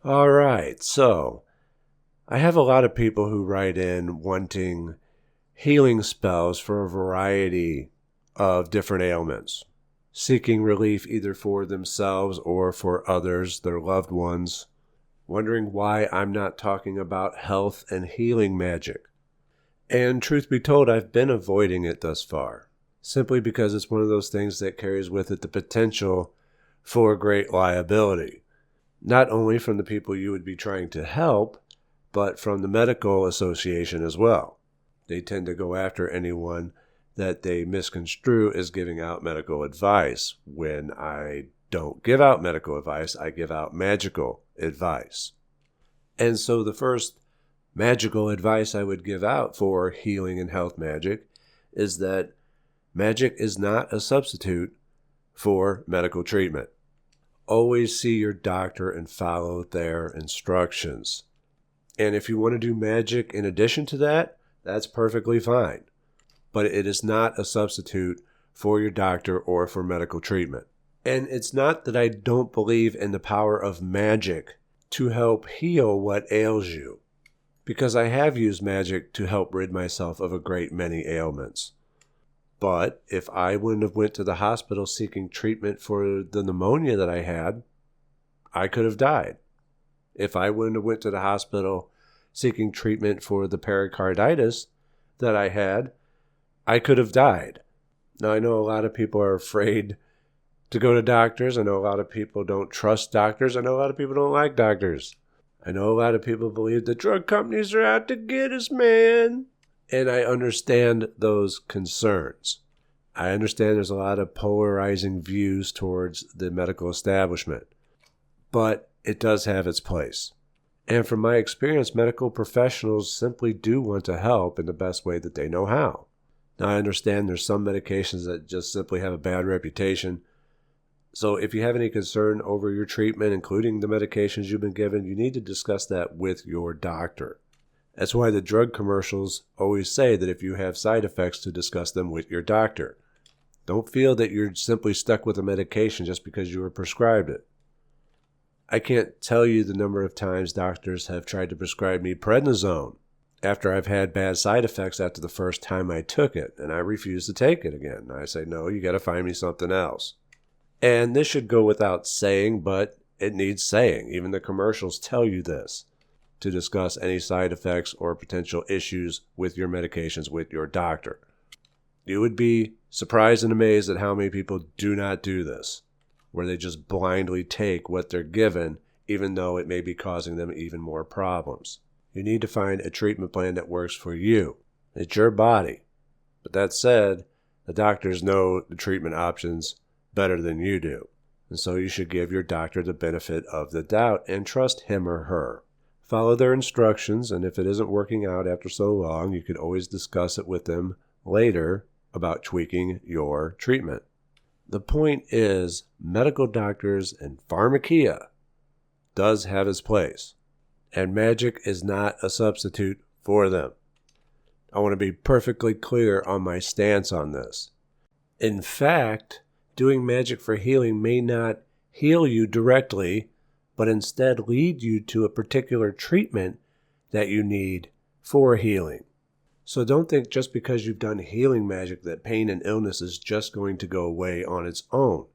All right, so I have a lot of people who write in wanting healing spells for a variety of different ailments, seeking relief either for themselves or for others, their loved ones, wondering why I'm not talking about health and healing magic. And truth be told, I've been avoiding it thus far, simply because it's one of those things that carries with it the potential for great liability, not only from the people you would be trying to help, but from the medical association as well. They tend to go after anyone that they misconstrue as giving out medical advice. When I don't give out medical advice, I give out magical advice. And so the first magical advice I would give out for healing and health magic is that magic is not a substitute for medical treatment. Always see your doctor and follow their instructions. And if you want to do magic in addition to that, that's perfectly fine. But it is not a substitute for your doctor or for medical treatment. And it's not that I don't believe in the power of magic to help heal what ails you, because I have used magic to help rid myself of a great many ailments. But if I wouldn't have went to the hospital seeking treatment for the pneumonia that I had, I could have died. If I wouldn't have went to the hospital seeking treatment for the pericarditis that I had, I could have died. Now, I know a lot of people are afraid to go to doctors. I know a lot of people don't trust doctors. I know a lot of people don't like doctors. I know a lot of people believe the drug companies are out to get us, man. And I understand those concerns. I understand there's a lot of polarizing views towards the medical establishment. But it does have its place. And from my experience, medical professionals simply do want to help in the best way that they know how. Now, I understand there's some medications that just simply have a bad reputation. So if you have any concern over your treatment, including the medications you've been given, you need to discuss that with your doctor. That's why the drug commercials always say that if you have side effects, to discuss them with your doctor. Don't feel that you're simply stuck with a medication just because you were prescribed it. I can't tell you the number of times doctors have tried to prescribe me prednisone after I've had bad side effects after the first time I took it, and I refuse to take it again. I say, no, you got to find me something else. And this should go without saying, but it needs saying. Even the commercials tell you this, to discuss any side effects or potential issues with your medications with your doctor. You would be surprised and amazed at how many people do not do this, where they just blindly take what they're given, even though it may be causing them even more problems. You need to find a treatment plan that works for you. It's your body. But that said, the doctors know the treatment options better than you do. And so you should give your doctor the benefit of the doubt and trust him or her. Follow their instructions, and if it isn't working out after so long, you can always discuss it with them later about tweaking your treatment. The point is, medical doctors and pharmakia does have its place, and magic is not a substitute for them. I want to be perfectly clear on my stance on this. In fact, doing magic for healing may not heal you directly, but instead lead you to a particular treatment that you need for healing. So don't think just because you've done healing magic that pain and illness is just going to go away on its own.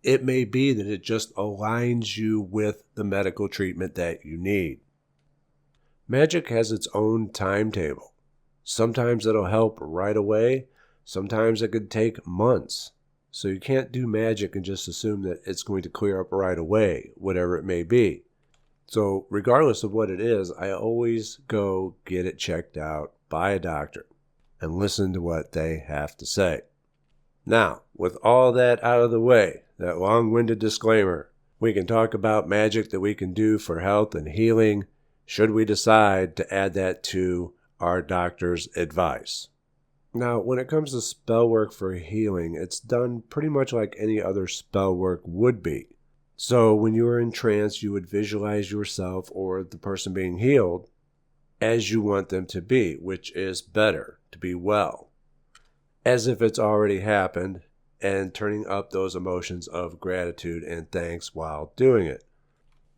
It may be that it just aligns you with the medical treatment that you need. Magic has its own timetable. Sometimes it'll help right away. Sometimes it could take months. So you can't do magic and just assume that it's going to clear up right away, whatever it may be. So regardless of what it is, I always go get it checked out by a doctor and listen to what they have to say. Now, with all that out of the way, that long-winded disclaimer, we can talk about magic that we can do for health and healing, should we decide to add that to our doctor's advice. Now, when it comes to spell work for healing, it's done pretty much like any other spell work would be. So when you are in trance, you would visualize yourself or the person being healed as you want them to be, which is better, to be well, as if it's already happened, and turning up those emotions of gratitude and thanks while doing it.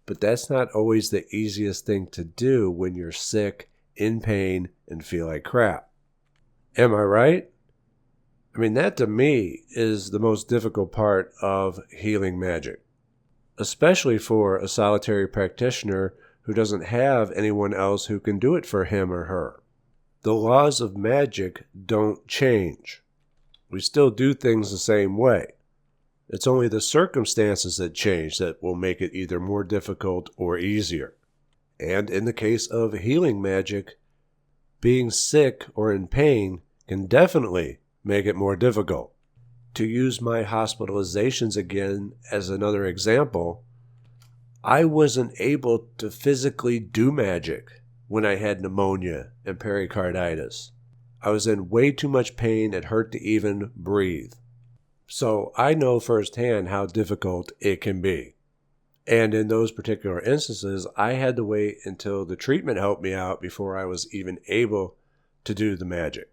But that's not always the easiest thing to do when you're sick, in pain, and feel like crap. Am I right? I mean, that to me is the most difficult part of healing magic, especially for a solitary practitioner who doesn't have anyone else who can do it for him or her. The laws of magic don't change. We still do things the same way. It's only the circumstances that change that will make it either more difficult or easier. And in the case of healing magic, being sick or in pain can definitely make it more difficult. To use my hospitalizations again as another example, I wasn't able to physically do magic when I had pneumonia and pericarditis. I was in way too much pain, it hurt to even breathe. So I know firsthand how difficult it can be. And in those particular instances, I had to wait until the treatment helped me out before I was even able to do the magic.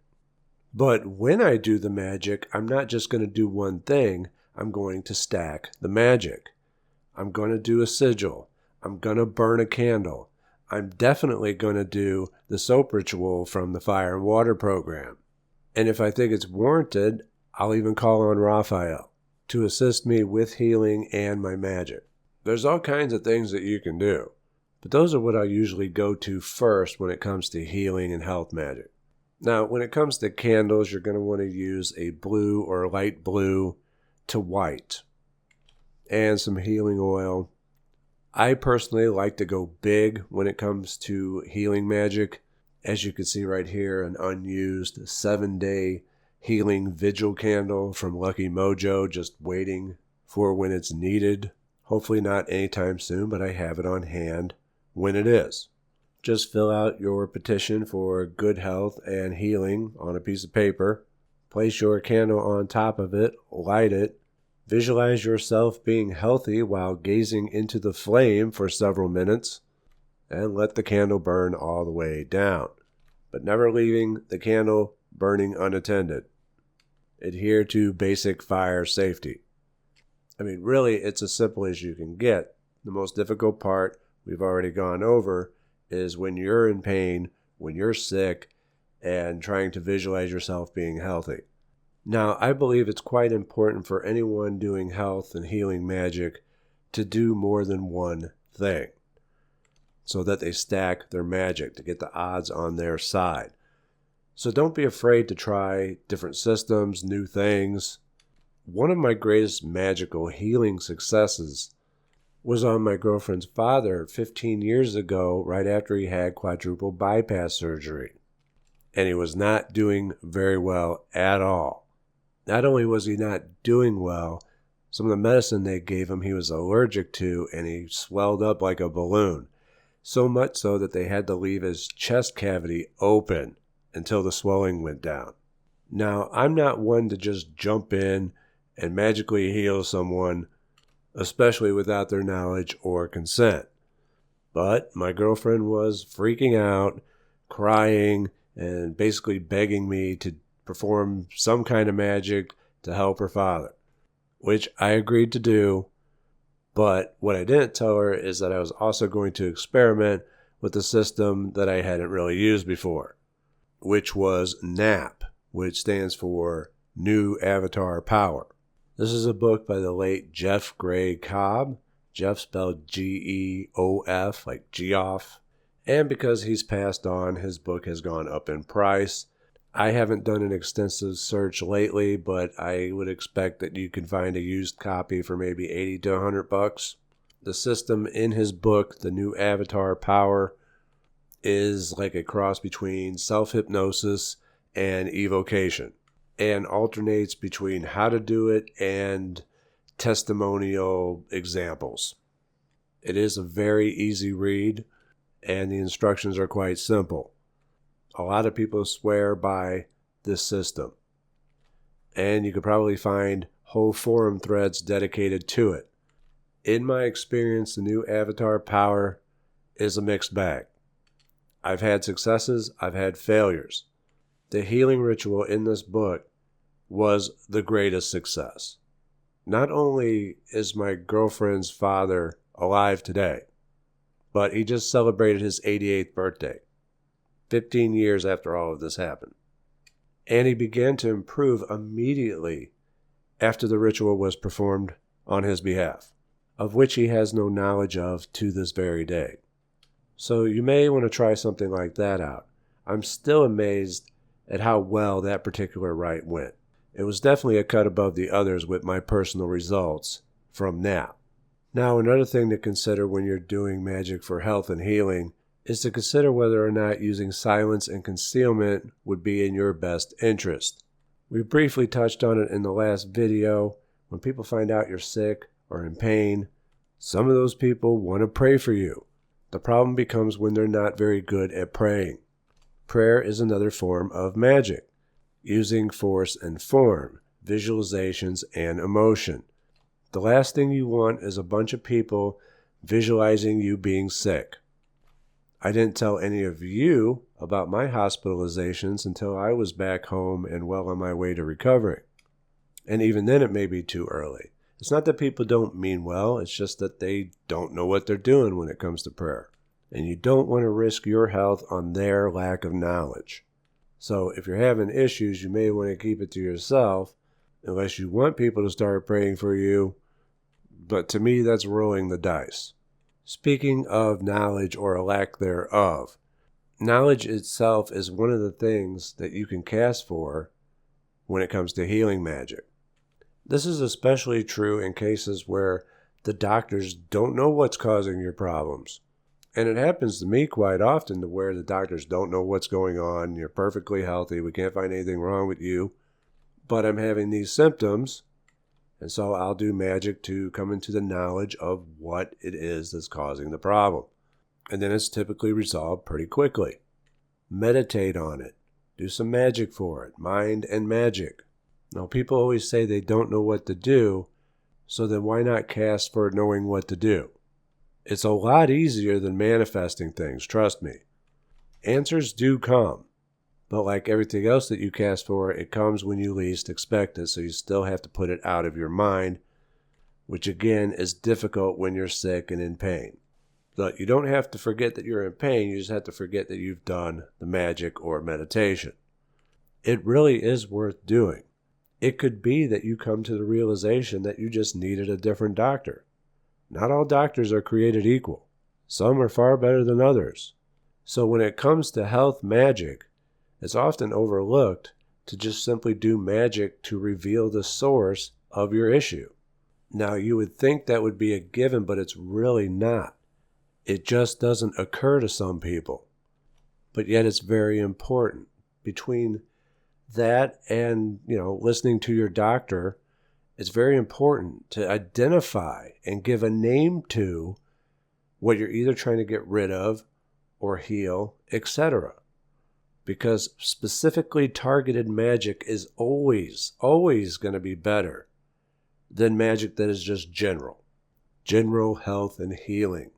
But when I do the magic, I'm not just going to do one thing. I'm going to stack the magic. I'm going to do a sigil. I'm going to burn a candle. I'm definitely going to do the soap ritual from the Fire and Water program. And if I think it's warranted, I'll even call on Raphael to assist me with healing and my magic. There's all kinds of things that you can do, but those are what I usually go to first when it comes to healing and health magic. Now, when it comes to candles, you're going to want to use a blue or light blue to white and some healing oil. I personally like to go big when it comes to healing magic. As you can see right here, an unused 7-day healing vigil candle from Lucky Mojo, just waiting for when it's needed. Hopefully not anytime soon, but I have it on hand when it is. Just fill out your petition for good health and healing on a piece of paper. Place your candle on top of it, light it. Visualize yourself being healthy while gazing into the flame for several minutes, and let the candle burn all the way down, but never leaving the candle burning unattended. Adhere to basic fire safety. I mean, really, it's as simple as you can get. The most difficult part we've already gone over is when you're in pain, when you're sick, and trying to visualize yourself being healthy. Now, I believe it's quite important for anyone doing health and healing magic to do more than one thing, so that they stack their magic to get the odds on their side. So don't be afraid to try different systems, new things. One of my greatest magical healing successes was on my girlfriend's father 15 years ago, right after he had quadruple bypass surgery. And he was not doing very well at all. Not only was he not doing well, some of the medicine they gave him he was allergic to, and he swelled up like a balloon. So much so that they had to leave his chest cavity open until the swelling went down. Now, I'm not one to just jump in and magically heal someone, especially without their knowledge or consent. But my girlfriend was freaking out, crying, and basically begging me to perform some kind of magic to help her father, which I agreed to do. But what I didn't tell her is that I was also going to experiment with the system that I hadn't really used before, which was NAP, which stands for New Avatar Power. This is a book by the late Jeff Gray-Cobb. Jeff spelled Geof, like Geoff. And because he's passed on, his book has gone up in price. I haven't done an extensive search lately, but I would expect that you can find a used copy for maybe $80 to $100. The system in his book, The New Avatar Power, is like a cross between self-hypnosis and evocation, and alternates between how to do it and testimonial examples. It is a very easy read, and the instructions are quite simple. A lot of people swear by this system, and you could probably find whole forum threads dedicated to it. In my experience, the New Avatar Power is a mixed bag. I've had successes, I've had failures. The healing ritual in this book was the greatest success. Not only is my girlfriend's father alive today, but he just celebrated his 88th birthday, 15 years after all of this happened. And he began to improve immediately after the ritual was performed on his behalf, of which he has no knowledge of to this very day. So you may want to try something like that out. I'm still amazed at how well that particular rite went. It was definitely a cut above the others with my personal results from that. Now, another thing to consider when you're doing magic for health and healing is to consider whether or not using silence and concealment would be in your best interest. We briefly touched on it in the last video. When people find out you're sick or in pain, some of those people want to pray for you. The problem becomes when they're not very good at praying. Prayer is another form of magic, using force and form, visualizations, and emotion. The last thing you want is a bunch of people visualizing you being sick. I didn't tell any of you about my hospitalizations until I was back home and well on my way to recovery. And even then it may be too early. It's not that people don't mean well, it's just that they don't know what they're doing when it comes to prayer. And you don't want to risk your health on their lack of knowledge. So if you're having issues, you may want to keep it to yourself, unless you want people to start praying for you. But to me, that's rolling the dice. Speaking of knowledge or a lack thereof, knowledge itself is one of the things that you can cast for when it comes to healing magic. This is especially true in cases where the doctors don't know what's causing your problems. And it happens to me quite often to where the doctors don't know what's going on. You're perfectly healthy. We can't find anything wrong with you. But I'm having these symptoms. And so I'll do magic to come into the knowledge of what it is that's causing the problem. And then it's typically resolved pretty quickly. Meditate on it. Do some magic for it. Mind and magic. Now, people always say they don't know what to do, so then why not cast for knowing what to do? It's a lot easier than manifesting things, trust me. Answers do come, but like everything else that you cast for, it comes when you least expect it, so you still have to put it out of your mind, which again is difficult when you're sick and in pain. But you don't have to forget that you're in pain, you just have to forget that you've done the magic or meditation. It really is worth doing. It could be that you come to the realization that you just needed a different doctor. Not all doctors are created equal. Some are far better than others. So when it comes to health magic, it's often overlooked to just simply do magic to reveal the source of your issue. Now, you would think that would be a given, but it's really not. It just doesn't occur to some people. But yet it's very important. Between that and, listening to your doctor, it's very important to identify and give a name to what you're either trying to get rid of or heal, etc. Because specifically targeted magic is always going to be better than magic that is just general health and healing.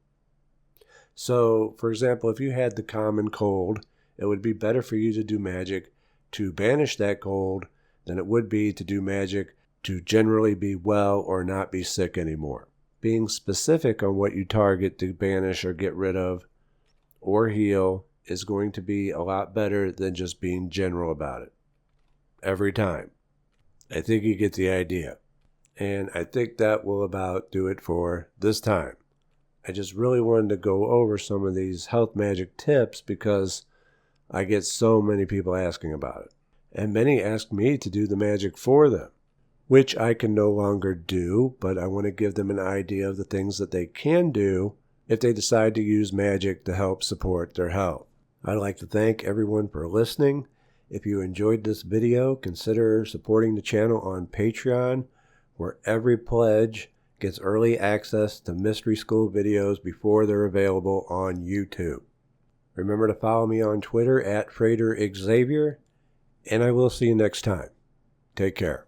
So, for example, if you had the common cold, it would be better for you to do magic to banish that cold than it would be to do magic to generally be well or not be sick anymore. Being specific on what you target to banish or get rid of or heal is going to be a lot better than just being general about it. Every time. I think you get the idea. And I think that will about do it for this time. I just really wanted to go over some of these health magic tips because I get so many people asking about it. And many ask me to do the magic for them, which I can no longer do, but I want to give them an idea of the things that they can do if they decide to use magic to help support their health. I'd like to thank everyone for listening. If you enjoyed this video, consider supporting the channel on Patreon, where every pledge gets early access to Mystery School videos before they're available on YouTube. Remember to follow me on Twitter at Frater Xavier, and I will see you next time. Take care.